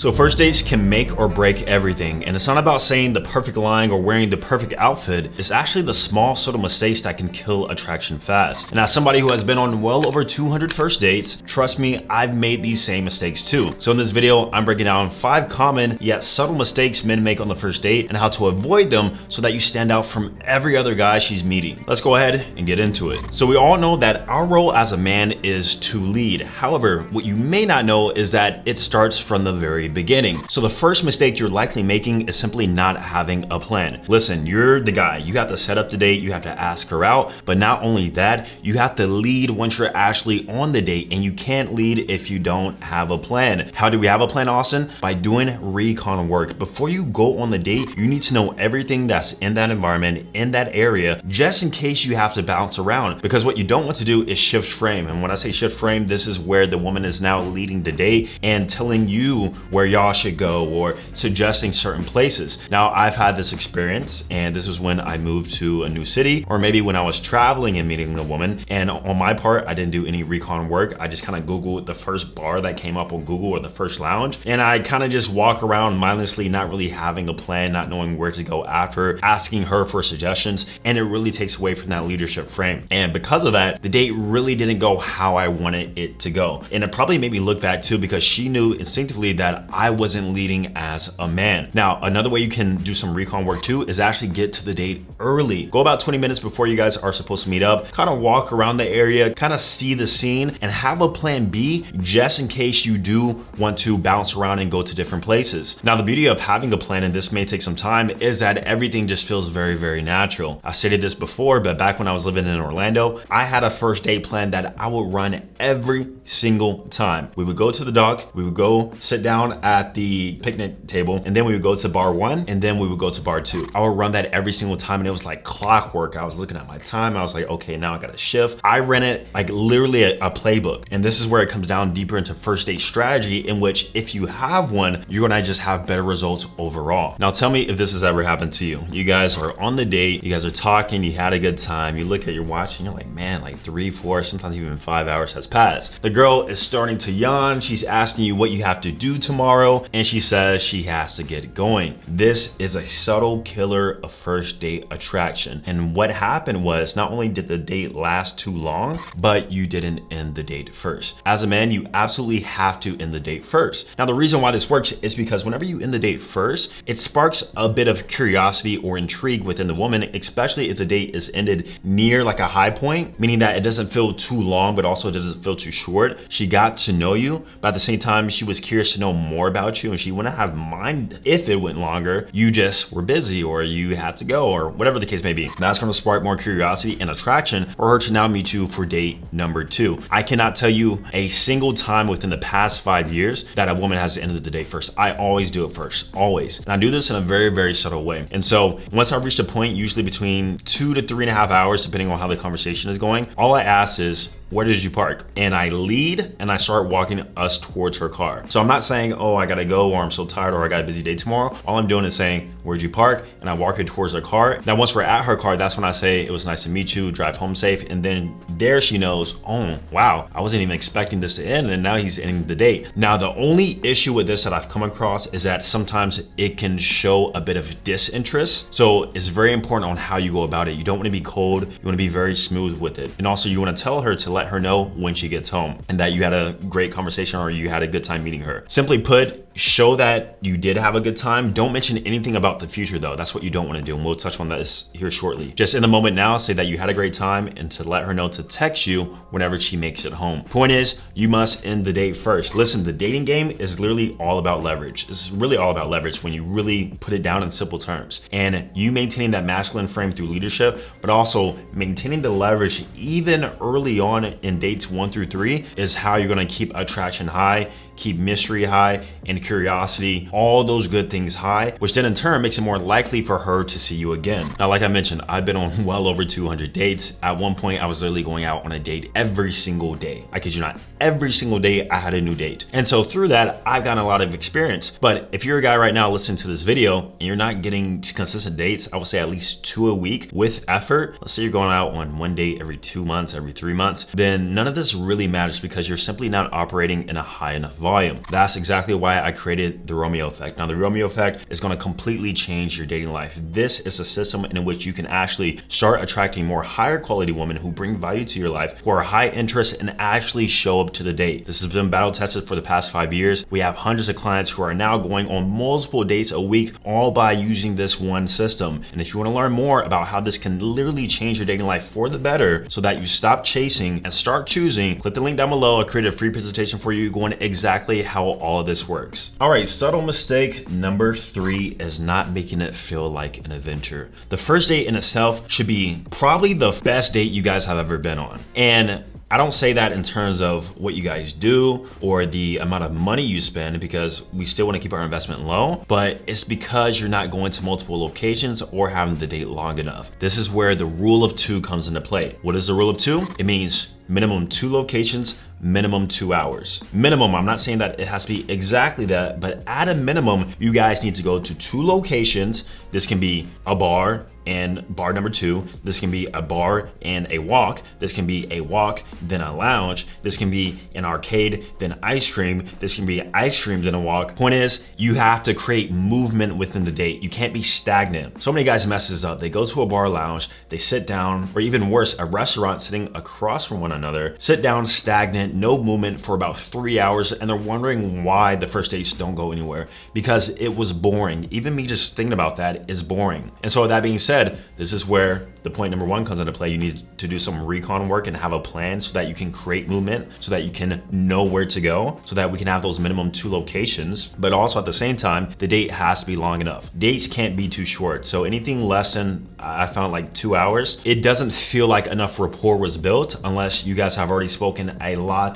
So first dates can make or break everything, and it's not about saying the perfect line or wearing the perfect outfit. It's actually the small subtle mistakes that can kill attraction fast. And as somebody who has been on well over 200 first dates, trust me, I've made these same mistakes too. So in this video, I'm breaking down 5 common yet subtle mistakes men make on the first date and how to avoid them so that you stand out from every other guy she's meeting. Let's go ahead and get into it. So we all know that our role as a man is to lead. However, what you may not know is that it starts from the very beginning. So the first mistake you're likely making is simply not having a plan. Listen, you're the guy. You have to set up the date, you have to ask her out, but not only that, you have to lead once you're actually on the date, and you can't lead if you don't have a plan. How do we have a plan, Austin? By doing recon work. Before you go on the date, you need to know everything that's in that environment, in that area, just in case you have to bounce around. Because what you don't want to do is shift frame. And when I say shift frame, this is where the woman is now leading the date and telling you where y'all should go or suggesting certain places. Now, I've had this experience, and this was when I moved to a new city, or maybe when I was traveling and meeting a woman. And on my part, I didn't do any recon work. I just kind of Googled the first bar that came up on Google or the first lounge. And I kind of just walk around mindlessly, not really having a plan, not knowing where to go after, asking her for suggestions. And it really takes away from that leadership frame. And because of that, the date really didn't go how I wanted it to go. And it probably made me look back too, because she knew instinctively that I wasn't leading as a man. Now, another way you can do some recon work too is actually get to the date early. Go about 20 minutes before you guys are supposed to meet up, kind of walk around the area, kind of see the scene, and have a plan B just in case you do want to bounce around and go to different places. Now, the beauty of having a plan, and this may take some time, is that everything just feels very, very natural. I stated this before, but back when I was living in Orlando, I had a first date plan that I would run every single time. We would go to the dock, we would go sit down at the picnic table, and then we would go to bar 1, and then we would go to bar 2. I would run that every single time, and it was like clockwork. I was looking at my time, I was like, okay, now I gotta shift. I ran it like literally a playbook. And this is where it comes down deeper into first date strategy, in which if you have one, you're gonna just have better results overall. Now tell me if this has ever happened to you. You guys are on the date, you guys are talking, you had a good time, you look at your watch and you're like, man, like 3, 4, sometimes even 5 hours has passed. The girl is starting to yawn, she's asking you what you have to do tomorrow, and she says she has to get going. This is a subtle killer of first date attraction. And what happened was, not only did the date last too long, but you didn't end the date first. As a man, you absolutely have to end the date first. Now, the reason why this works is because whenever you end the date first, it sparks a bit of curiosity or intrigue within the woman, especially if the date is ended near like a high point, meaning that it doesn't feel too long, but also it doesn't feel too short. She got to know you, but at the same time, she was curious to know more about you, and she wouldn't have mind if it went longer. You just were busy, or you had to go, or whatever the case may be. That's going to spark more curiosity and attraction for her to now meet you for date number 2. I cannot tell you a single time within the past 5 years that a woman has ended the date first. I always do it first, always. And I do this in a very, very subtle way. And so once I reach a point, usually between 2 to 3.5 hours, depending on how the conversation is going, all I ask is, where did you park? And I lead and I start walking us towards her car. So I'm not saying, oh, I gotta go, or I'm so tired, or I got a busy day tomorrow. All I'm doing is saying, where'd you park? And I walk her towards her car. Now, once we're at her car, that's when I say, it was nice to meet you, drive home safe. And then there she knows, oh, wow, I wasn't even expecting this to end, and now he's ending the date. Now, the only issue with this that I've come across is that sometimes it can show a bit of disinterest. So it's very important on how you go about it. You don't wanna be cold, you wanna be very smooth with it. And also you wanna tell her to let her know when she gets home and that you had a great conversation or you had a good time meeting her. Simply put, show that you did have a good time. Don't mention anything about the future though. That's what you don't want to do, and we'll touch on this here shortly. Just in the moment now, say that you had a great time and to let her know to text you whenever she makes it home. Point is, you must end the date first. Listen, the dating game is literally all about leverage. It's really all about leverage when you really put it down in simple terms. And you maintaining that masculine frame through leadership, but also maintaining the leverage even early on in dates 1 through 3 is how you're going to keep attraction high, keep mystery high, and curiosity, all those good things high, which then in turn makes it more likely for her to see you again. Now, like I mentioned, I've been on well over 200 dates. At one point, I was literally going out on a date every single day. I kid you not, every single day I had a new date. And so through that, I've gotten a lot of experience. But if you're a guy right now listening to this video and you're not getting consistent dates, I would say at least 2 a week with effort. Let's say you're going out on one date every 2 months, every 3 months, then none of this really matters because you're simply not operating in a high enough volume. volume. That's exactly why I created the Romeo effect. Now, the Romeo effect is going to completely change your dating life. This is a system in which you can actually start attracting more higher quality women who bring value to your life, who are high interest and actually show up to the date. This has been battle tested for the past 5 years. We have hundreds of clients who are now going on multiple dates a week, all by using this one system. And if you want to learn more about how this can literally change your dating life for the better so that you stop chasing and start choosing, click the link down below. I created a free presentation for you going exactly how all of this works. All right, subtle mistake number 3 is not making it feel like an adventure. The first date in itself should be probably the best date you guys have ever been on. And I don't say that in terms of what you guys do or the amount of money you spend, because we still want to keep our investment low, but it's because you're not going to multiple locations or having the date long enough. This is where the rule of 2 comes into play. What is the rule of 2? It means minimum 2 locations, minimum 2 hours. Minimum, I'm not saying that it has to be exactly that, but at a minimum, you guys need to go to 2 locations. This can be a bar and bar number 2. This can be a bar and a walk. This can be a walk, then a lounge. This can be an arcade, then ice cream. This can be ice cream, then a walk. Point is, you have to create movement within the date. You can't be stagnant. So many guys mess this up. They go to a bar lounge, they sit down, or even worse, a restaurant sitting across from one another, sit down stagnant, no movement for about 3 hours, and they're wondering why the first dates don't go anywhere, because it was boring. Even me just thinking about that is boring. And so with that being said, this is where the point number 1 comes into play. You need to do some recon work and have a plan so that you can create movement, so that you can know where to go, so that we can have those minimum 2 locations. But also at the same time, the date has to be long enough. Dates can't be too short. So anything less than, I found, like 2 hours, it doesn't feel like enough rapport was built unless you guys have already spoken a lot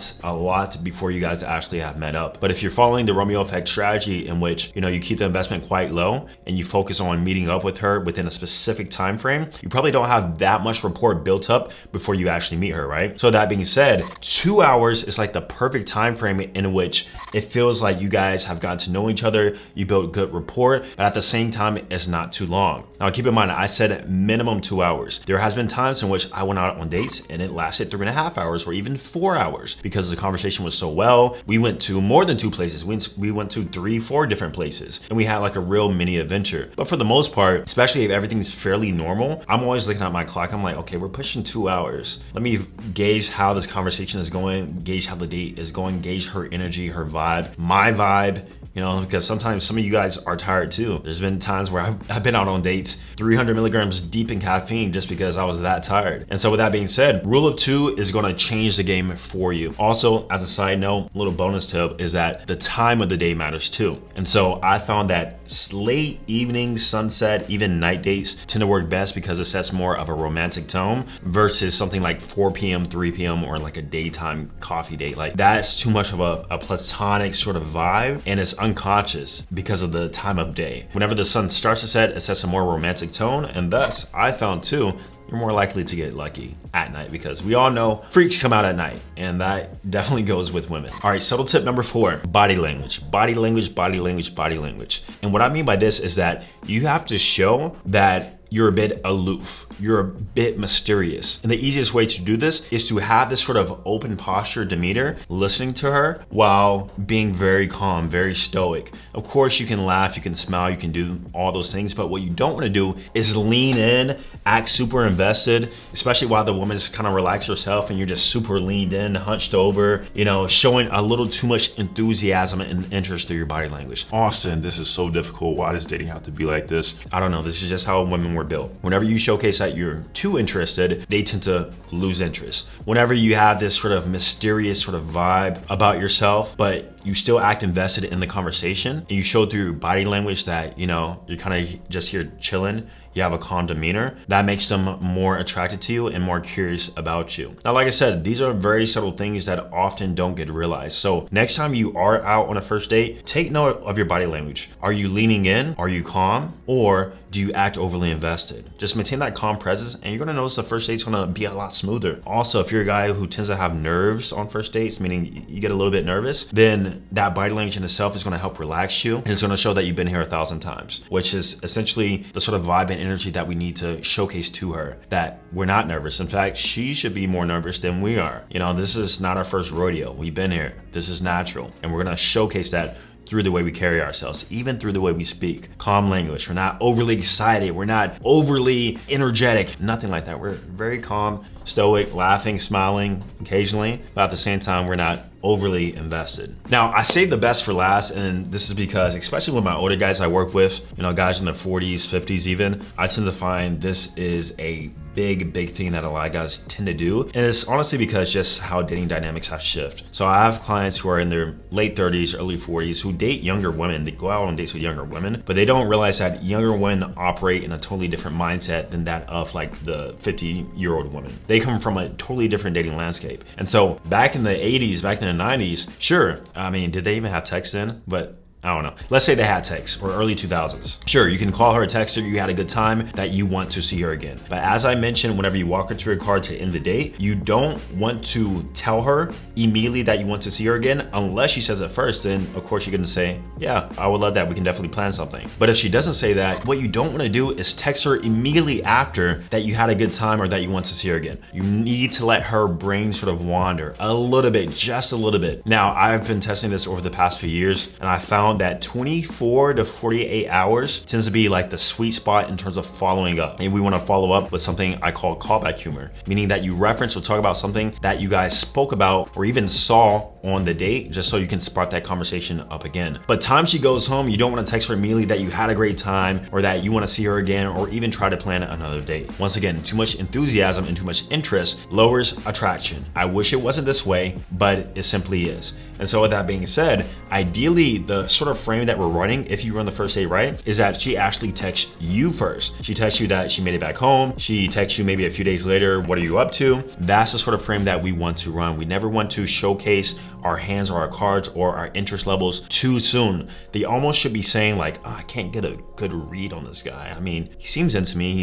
before you guys actually have met up. But if you're following the Romeo effect strategy, in which, you know, you keep the investment quite low and you focus on meeting up with her within a specific time frame, you probably don't have that much rapport built up before you actually meet her, right? So that being said, 2 hours is like the perfect time frame in which it feels like you guys have gotten to know each other, you built good rapport, but at the same time, it's not too long. Now keep in mind, I said minimum 2 hours. There has been times in which I went out on dates and it lasted 3.5 hours or even 4 hours because the conversation was so well. We went to more than 2 places. We went to 3, 4 different places, and we had like a real mini adventure. But for the most part, especially if everything's fairly normal, I'm always looking at my clock. I'm like, okay, we're pushing 2 hours. Let me gauge how this conversation is going, gauge how the date is going, gauge her energy, her vibe, my vibe, you know, because sometimes some of you guys are tired too. There's been times where I've been out on dates 300 milligrams deep in caffeine just because I was that tired. And so with that being said, rule of 2 is going to change the game for you. Also, as a side note, a little bonus tip is that the time of the day matters too. And so I found that late evening, sunset, even night dates tend to work best because it sets more of a romantic tone versus something like 4 p.m., 3 p.m., or like a daytime coffee date. Like that's too much of a platonic sort of vibe, and it's unconscious because of the time of day. Whenever the sun starts to set, it sets a more romantic tone, and thus I found too, you're more likely to get lucky at night, because we all know freaks come out at night, and that definitely goes with women. All right, subtle tip number 4, body language. Body language, body language, body language. And what I mean by this is that you have to show that you're a bit aloof, you're a bit mysterious. And the easiest way to do this is to have this sort of open posture demeanor, listening to her while being very calm, very stoic. Of course, you can laugh, you can smile, you can do all those things, but what you don't want to do is lean in, act super invested, especially while the woman's kind of relaxed herself and you're just super leaned in, hunched over, you know, showing a little too much enthusiasm and interest through your body language. Austin, this is so difficult. Why does dating have to be like this? I don't know. This is just how women were built. Whenever you showcase that you're too interested, they tend to lose interest. Whenever you have this sort of mysterious sort of vibe about yourself, but you still act invested in the conversation, and you show through your body language that, you know, you're kind of just here chilling, you have a calm demeanor, that makes them more attracted to you and more curious about you. Now, like I said, these are very subtle things that often don't get realized. So next time you are out on a first date, take note of your body language. Are you leaning in? Are you calm? Or do you act overly invested? invested. Just maintain that calm presence and you're gonna notice the first date's gonna be a lot smoother. Also, if you're a guy who tends to have nerves on first dates, meaning you get a little bit nervous, then that body language in itself is gonna help relax you and it's gonna show that you've been here 1,000 times, which is essentially the sort of vibe and energy that we need to showcase to her, that we're not nervous. In fact, she should be more nervous than we are. You know, this is not our first rodeo. We've been here. This is natural. And we're gonna showcase that through the way we carry ourselves, even through the way we speak. Calm language. We're not overly excited. We're not overly energetic. Nothing like that. We're very calm, stoic, laughing, smiling occasionally, but at the same time, we're not overly invested. Now, I saved the best for last, and this is because, especially with my older guys I work with, you know, guys in their 40s, 50s even, I tend to find this is a big thing that a lot of guys tend to do. And it's honestly because just how dating dynamics have shifted. So I have clients who are in their late 30s, early 40s who date younger women. They go out on dates with younger women, but they don't realize that younger women operate in a totally different mindset than that of like the 50-year-old woman. They come from a totally different dating landscape. And so back in the 80s, back in the 90s, sure, I mean, did they even have text then? But I don't know. Let's say they had text, or early 2000s. Sure, you can call her a text her, you had a good time, that you want to see her again. But as I mentioned, whenever you walk into your car to end the date, you don't want to tell her immediately that you want to see her again, unless she says it first. Then of course you're gonna say, yeah, I would love that, we can definitely plan something. But if she doesn't say that, what you don't wanna do is text her immediately after that you had a good time or that you want to see her again. You need to let her brain sort of wander a little bit, just a little bit. Now, I've been testing this over the past few years, and I found that 24 to 48 hours tends to be like the sweet spot in terms of following up. And we want to follow up with something I call callback humor, meaning that you reference or talk about something that you guys spoke about or even saw on the date, just so you can spark that conversation up again. But time she goes home, you don't want to text her immediately that you had a great time or that you want to see her again or even try to plan another date. Once again, too much enthusiasm and too much interest lowers attraction. I wish it wasn't this way, but it simply is. And so with that being said, ideally the sort of frame that we're running, if you run the first date right, is that she actually texts you first. She texts you that she made it back home. She texts you maybe a few days later, what are you up to? That's the sort of frame that we want to run. We never want to showcase our hands or our cards or our interest levels too soon. They almost should be saying like, oh, I can't get a good read on this guy. I mean, he seems into me.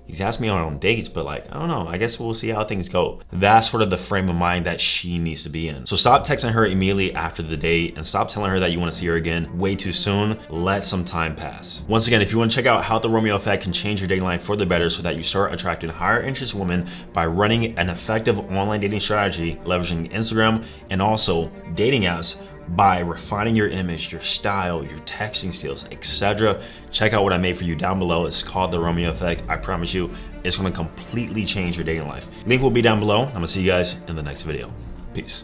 He's asked me on dates, but like, I don't know, I guess we'll see how things go. That's sort of the frame of mind that she needs to be in. So stop texting her immediately after the date and stop telling her that you want to see her again way too soon. Let some time pass. Once again, if you want to check out how the Romeo effect can change your dating life for the better so that you start attracting higher interest women by running an effective online dating strategy, leveraging Instagram and also dating apps, by refining your image, your style, your texting skills, etc. Check out what I made for you down below. It's called the Romeo effect. I promise you, it's gonna completely change your dating life. Link will be down below. I'm gonna see you guys in the next video. Peace.